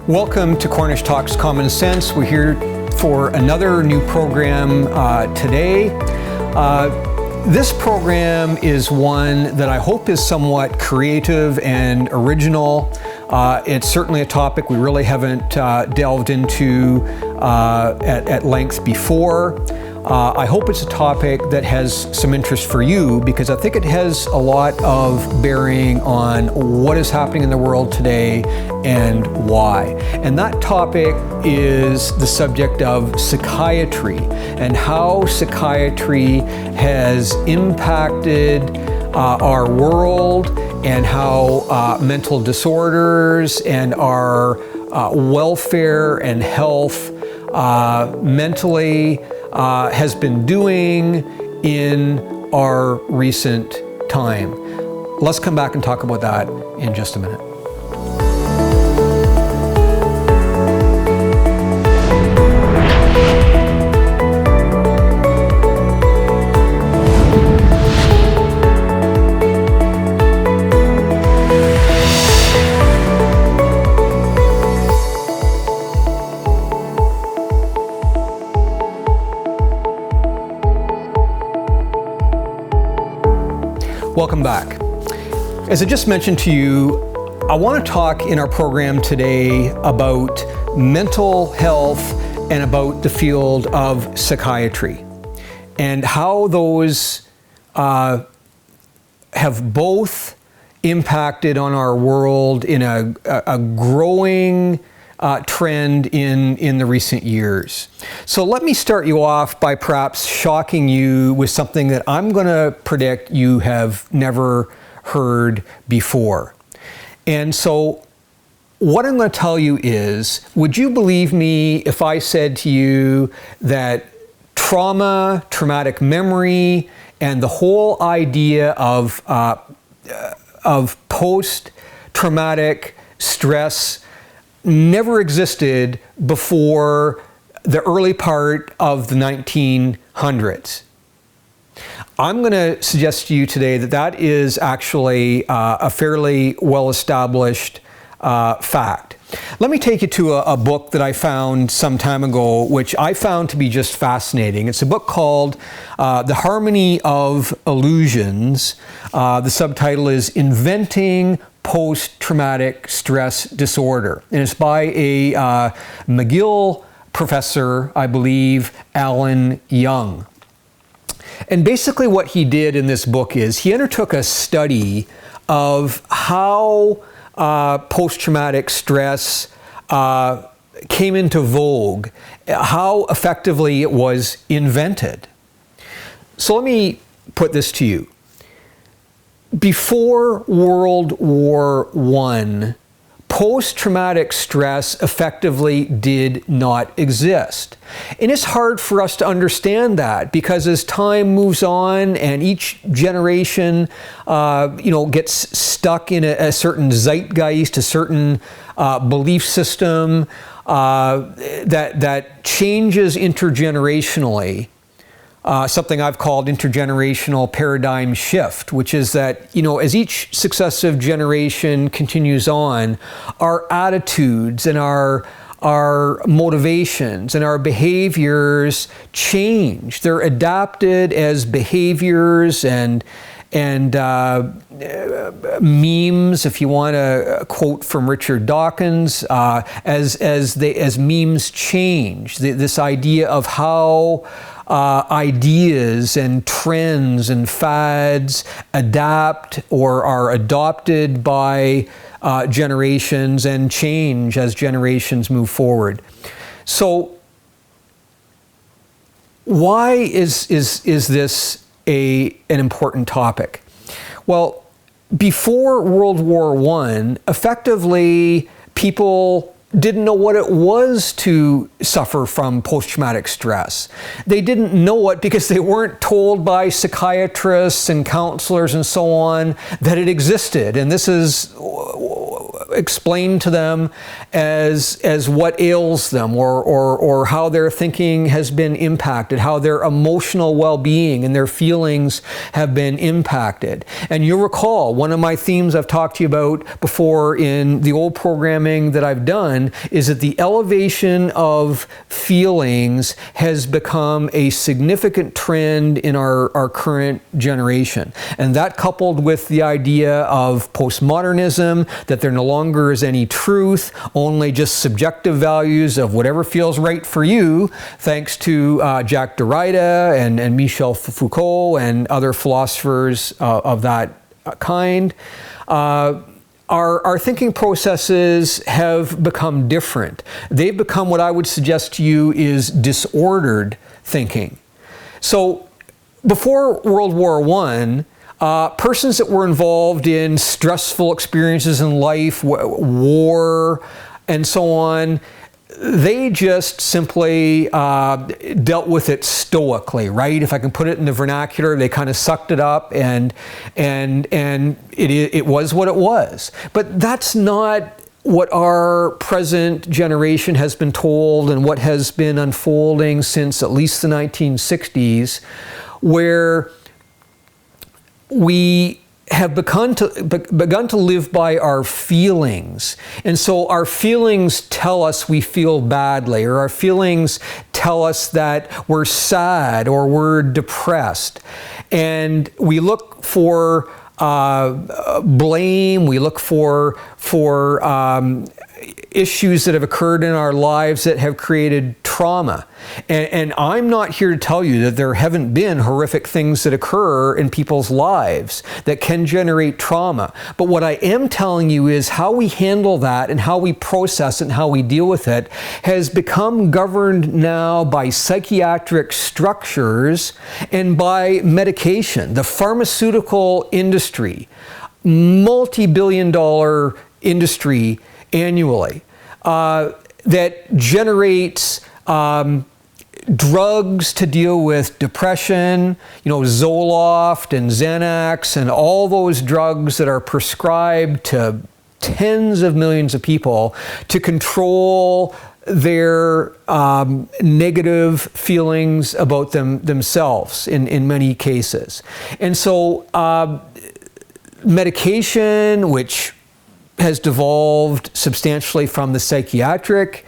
Welcome to Cornish Talks Common Sense. We're here for another new program today. This program is one that I hope is somewhat creative and original. It's certainly a topic we really haven't delved into at length before. I hope it's a topic that has some interest for you because I think it has a lot of bearing on what is happening in the world today and why. And that topic is the subject of psychiatry and how psychiatry has impacted our world and how mental disorders and our welfare and health mentally has been doing in our recent time. Let's come back and talk about that in just a minute. Welcome back. As I just mentioned to you, I want to talk in our program today about mental health and about the field of psychiatry and how those have both impacted on our world in a growing trend in the recent years. So let me start you off by perhaps shocking you with something that I'm going to predict you have never heard before. And so what I'm going to tell you is, would you believe me if I said to you that trauma, traumatic memory, and the whole idea of post-traumatic stress never existed before the early part of the 1900s. I'm going to suggest to you today that that is actually a fairly well-established fact. Let me take you to a book that I found some time ago, which I found to be just fascinating. It's a book called The Harmony of Illusions. The subtitle is Inventing Post-Traumatic Stress Disorder. And it's by a McGill professor, I believe, Alan Young. And basically what he did in this book is he undertook a study of how post-traumatic stress came into vogue, how effectively it was invented. So let me put this to you. Before World War I, post-traumatic stress effectively did not exist. And it's hard for us to understand that because as time moves on and each generation gets stuck in a certain zeitgeist, a certain belief system that changes intergenerationally. Something I've called intergenerational paradigm shift, which is that, as each successive generation continues on, our attitudes and our motivations and our behaviors change. They're adapted as behaviors and memes, if you want to quote from Richard Dawkins, as memes change. This idea of how ideas and trends and fads adapt or are adopted by generations and change as generations move forward. So why is this an important topic? Well, before World War I, effectively people didn't know what it was to suffer from post-traumatic stress. They didn't know it because they weren't told by psychiatrists and counselors and so on that it existed. And this is explained to them as what ails them, or how their thinking has been impacted, how their emotional well-being and their feelings have been impacted. And you'll recall, one of my themes I've talked to you about before in the old programming that I've done is that the elevation of feelings has become a significant trend in our current generation. And that, coupled with the idea of postmodernism, that there no longer is any truth, only just subjective values of whatever feels right for you, thanks to Jacques Derrida and Michel Foucault and other philosophers of that kind. Our thinking processes have become different. They've become what I would suggest to you is disordered thinking. So before World War I, persons that were involved in stressful experiences in life, war, and so on, they just simply dealt with it stoically, right? If I can put it in the vernacular, they kind of sucked it up, and it was what it was. But that's not what our present generation has been told and what has been unfolding since at least the 1960s, where we have begun to live by our feelings. And so our feelings tell us we feel badly, or our feelings tell us that we're sad or we're depressed. And we look for blame, we look for issues that have occurred in our lives that have created trauma. And I'm not here to tell you that there haven't been horrific things that occur in people's lives that can generate trauma. But what I am telling you is how we handle that and how we process it and how we deal with it has become governed now by psychiatric structures and by medication. The pharmaceutical industry, multi-billion-dollar industry annually, that generates drugs to deal with depression, Zoloft and Xanax and all those drugs that are prescribed to tens of millions of people to control their negative feelings about themselves in many cases. And so medication, which has devolved substantially from the psychiatric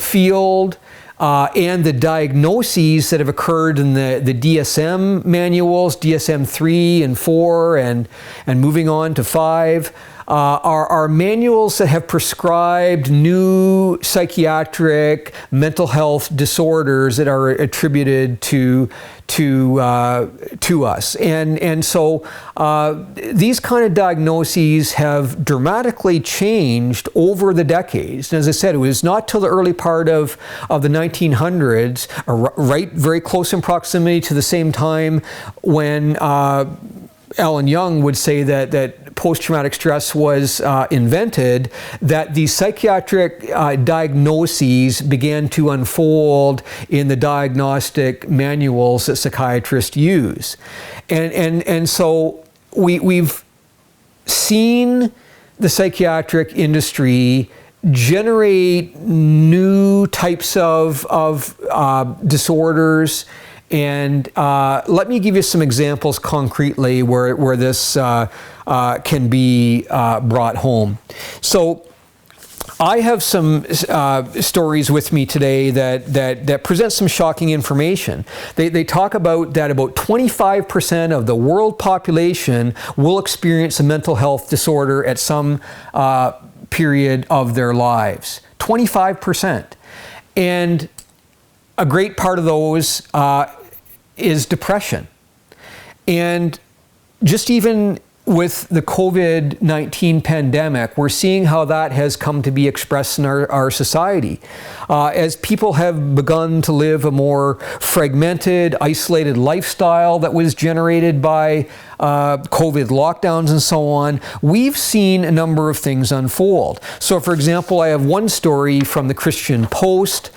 field, and the diagnoses that have occurred in the DSM manuals, DSM-3 and 4, and moving on to 5, are manuals that have prescribed new psychiatric mental health disorders that are attributed to us. And so these kind of diagnoses have dramatically changed over the decades. And as I said, it was not till the early part of the 1900s, right very close in proximity to the same time when Alan Young would say that post-traumatic stress was invented, that the psychiatric diagnoses began to unfold in the diagnostic manuals that psychiatrists use. And so we've seen the psychiatric industry generate new types of disorders. And let me give you some examples concretely where this can be brought home. So I have some stories with me today that present some shocking information. They talk about that about 25% of the world population will experience a mental health disorder at some period of their lives. 25%. And a great part of those is depression. And just even with the COVID-19 pandemic, we're seeing how that has come to be expressed in our society. As people have begun to live a more fragmented, isolated lifestyle that was generated by COVID lockdowns and so on, we've seen a number of things unfold. So for example, I have one story from the Christian Post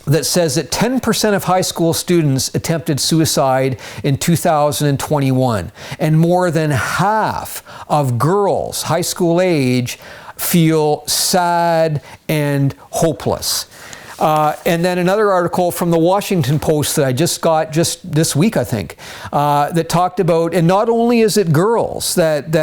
that says that 10% of high school students attempted suicide in 2021, and more than half of girls high school age feel sad and hopeless. And then another article from the Washington Post that I just got just this week, I think, that talked about, and not only is it girls that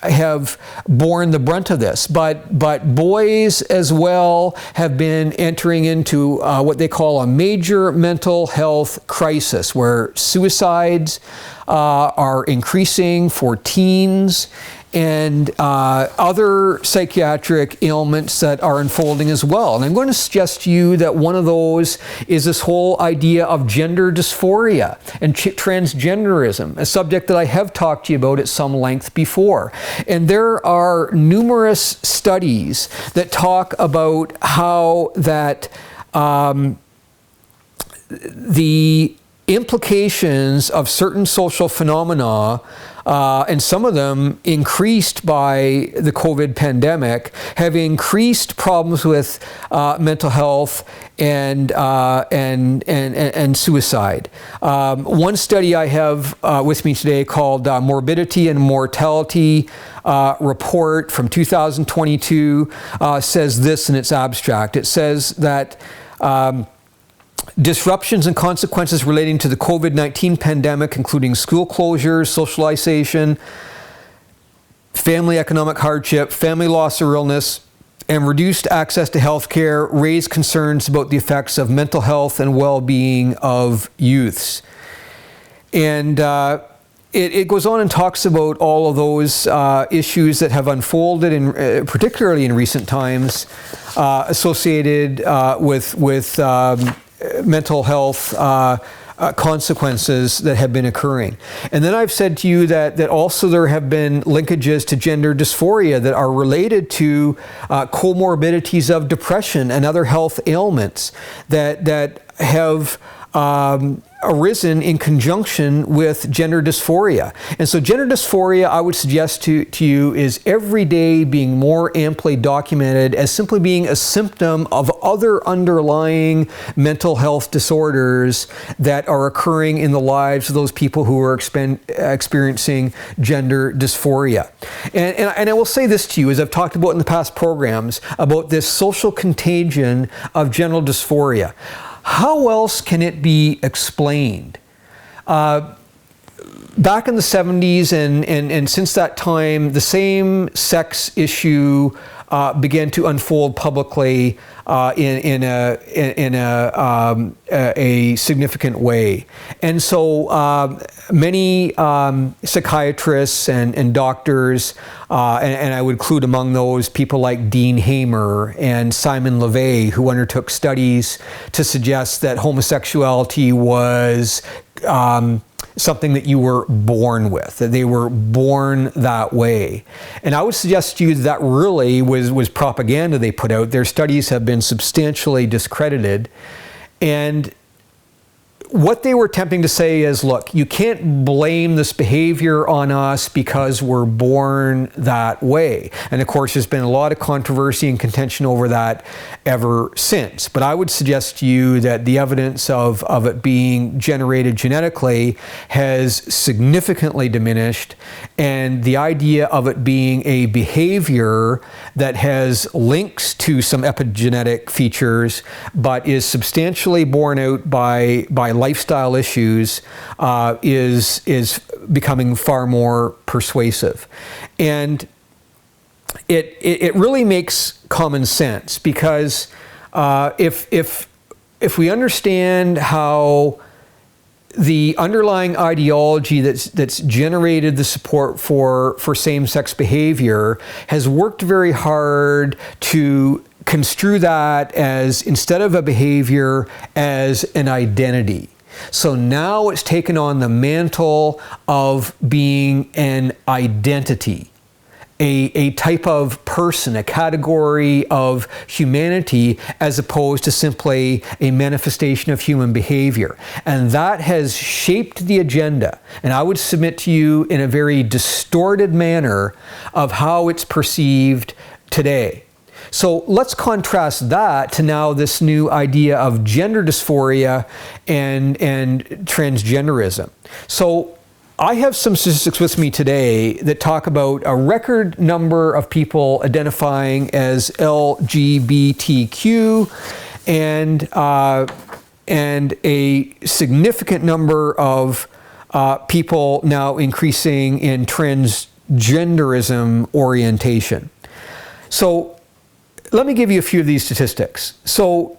have borne the brunt of this, but boys as well have been entering into what they call a major mental health crisis, where suicides are increasing for teens, and other psychiatric ailments that are unfolding as well. And I'm going to suggest to you that one of those is this whole idea of gender dysphoria and transgenderism, a subject that I have talked to you about at some length before. And there are numerous studies that talk about how that the implications of certain social phenomena, and some of them increased by the COVID pandemic, have increased problems with mental health and suicide. One study I have with me today called Morbidity and Mortality Report from 2022 says this in its abstract. It says that disruptions and consequences relating to the COVID-19 pandemic, including school closures, social isolation, family economic hardship, family loss or illness, and reduced access to health care, raise concerns about the effects of mental health and well-being of youths. And it goes on and talks about all of those issues that have unfolded, particularly in recent times, associated with mental health consequences that have been occurring. And then I've said to you that also there have been linkages to gender dysphoria that are related to comorbidities of depression and other health ailments that have arisen in conjunction with gender dysphoria. And so gender dysphoria, I would suggest to you, is every day being more amply documented as simply being a symptom of other underlying mental health disorders that are occurring in the lives of those people who are experiencing gender dysphoria. And I will say this to you, as I've talked about in the past programs, about this social contagion of gender dysphoria. How else can it be explained? Back in the 70s and since that time, the same-sex issue began to unfold publicly in a significant way. And so many psychiatrists and doctors, and I would include among those people like Dean Hamer and Simon LeVay, who undertook studies to suggest that homosexuality was something that you were born with, that they were born that way. And I would suggest to you that really was propaganda they put out. Their studies have been substantially discredited. And what they were attempting to say is, look, you can't blame this behavior on us because we're born that way. And of course, there's been a lot of controversy and contention over that ever since. But I would suggest to you that the evidence of it being generated genetically has significantly diminished, and the idea of it being a behavior that has links to some epigenetic features but is substantially borne out by lifestyle issues is becoming far more persuasive. And it really makes common sense, because if we understand how the underlying ideology that's generated the support for same-sex behavior has worked very hard to construe that as, instead of a behavior, as an identity. So now it's taken on the mantle of being an identity, a type of person, a category of humanity, as opposed to simply a manifestation of human behavior. And that has shaped the agenda, and I would submit to you, in a very distorted manner of how it's perceived today. So let's contrast that to now this new idea of gender dysphoria and transgenderism. So I have some statistics with me today that talk about a record number of people identifying as LGBTQ and a significant number of people now increasing in transgenderism orientation. So let me give you a few of these statistics. So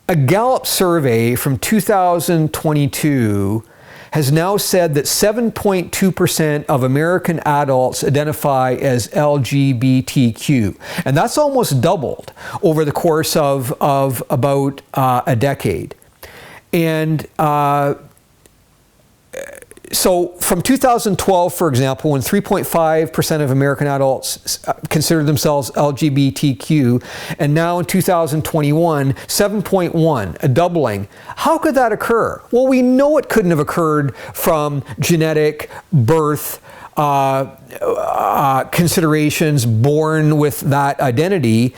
a Gallup survey from 2022 has now said that 7.2% of American adults identify as LGBTQ. And that's almost doubled over the course of about a decade. And so from 2012, for example, when 3.5% of American adults considered themselves LGBTQ, and now in 2021, 7.1, a doubling. How could that occur? Well, we know it couldn't have occurred from genetic birth considerations born with that identity,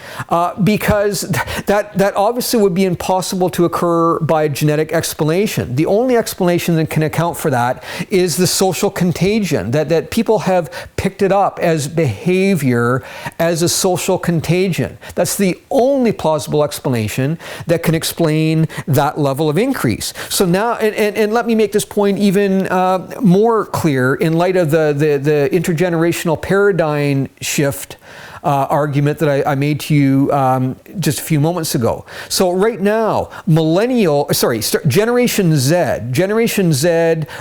because that obviously would be impossible to occur by genetic explanation. The only explanation that can account for that is the social contagion, that people have picked it up as behavior, as a social contagion. That's the only plausible explanation that can explain that level of increase. So now, and let me make this point even more clear in light of the intergenerational paradigm shift argument that I made to you just a few moments ago. So right now, Generation Z,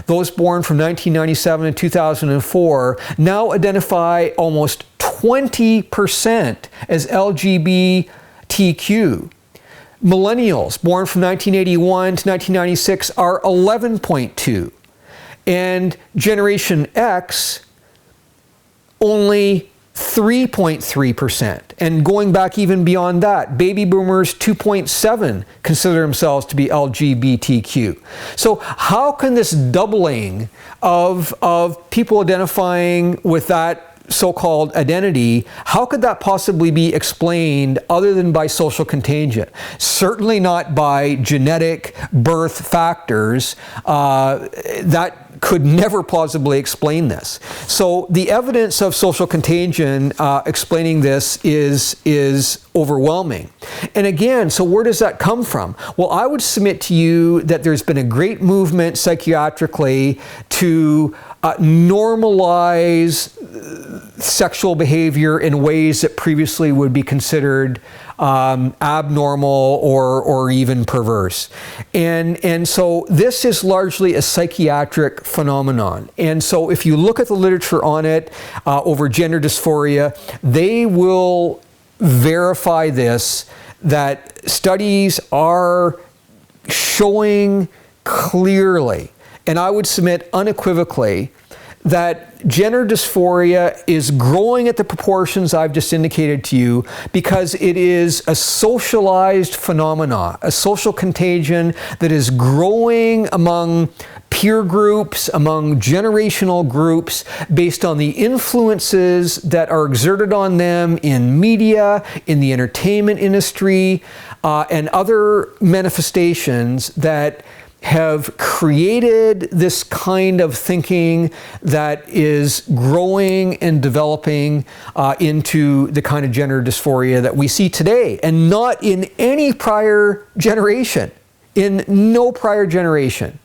those born from 1997 and 2004, now identify almost 20% as LGBTQ. Millennials born from 1981 to 1996 are 11.2%. And Generation X, only 3.3%. And going back even beyond that, baby boomers 2.7 consider themselves to be LGBTQ. So how can this doubling of people identifying with that so-called identity, how could that possibly be explained other than by social contagion? Certainly not by genetic birth factors. That could never plausibly explain this. So the evidence of social contagion explaining this is overwhelming. And again, so where does that come from? Well, I would submit to you that there's been a great movement psychiatrically to normalize sexual behavior in ways that previously would be considered abnormal or even perverse. And so this is largely a psychiatric phenomenon. And so if you look at the literature on it over gender dysphoria, they will verify this, that studies are showing clearly, and I would submit unequivocally, that gender dysphoria is growing at the proportions I've just indicated to you because it is a socialized phenomena, a social contagion that is growing among peer groups, among generational groups, based on the influences that are exerted on them in media, in the entertainment industry, and other manifestations that have created this kind of thinking that is growing and developing into the kind of gender dysphoria that we see today, and not in any prior generation, in no prior generation.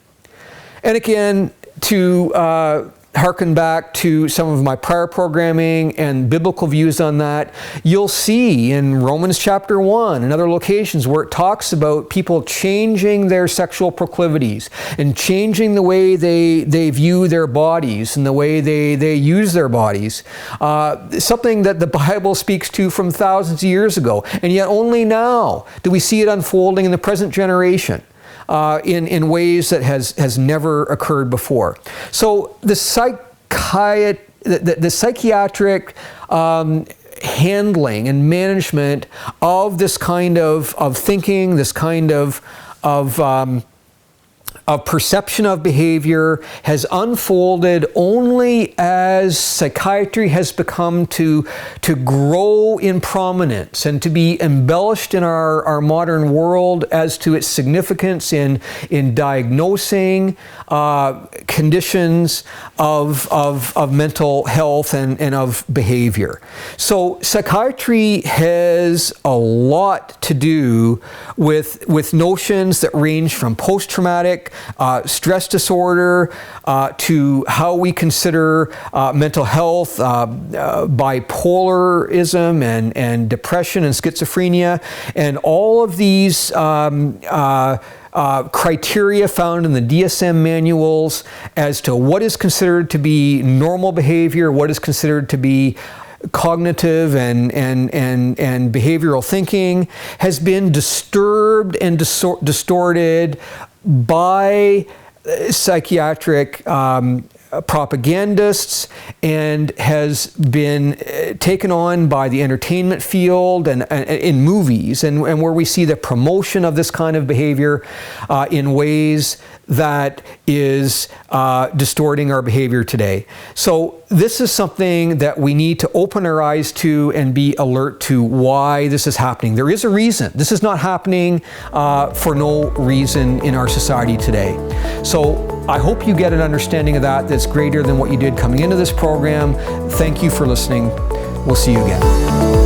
And again, to harken back to some of my prior programming and biblical views on that, you'll see in Romans chapter 1 and other locations where it talks about people changing their sexual proclivities and changing the way they view their bodies and the way they use their bodies. Something that the Bible speaks to from thousands of years ago. And yet only now do we see it unfolding in the present generation. In ways that has never occurred before. So the psychiatric handling and management of this kind of thinking, this kind of of perception of behavior has unfolded only as psychiatry has become to grow in prominence and to be embellished in our modern world as to its significance in diagnosing conditions of mental health and of behavior. So psychiatry has a lot to do with notions that range from post-traumatic stress disorder to how we consider mental health, bipolarism and depression and schizophrenia, and all of these criteria found in the DSM manuals as to what is considered to be normal behavior, what is considered to be cognitive and behavioral thinking, has been disturbed and distorted by psychiatric propagandists, and has been taken on by the entertainment field and in movies, and where we see the promotion of this kind of behavior in ways that is distorting our behavior today. So this is something that we need to open our eyes to and be alert to why this is happening. There is a reason. This is not happening for no reason in our society today. So I hope you get an understanding of that that's greater than what you did coming into this program. Thank you for listening. We'll see you again.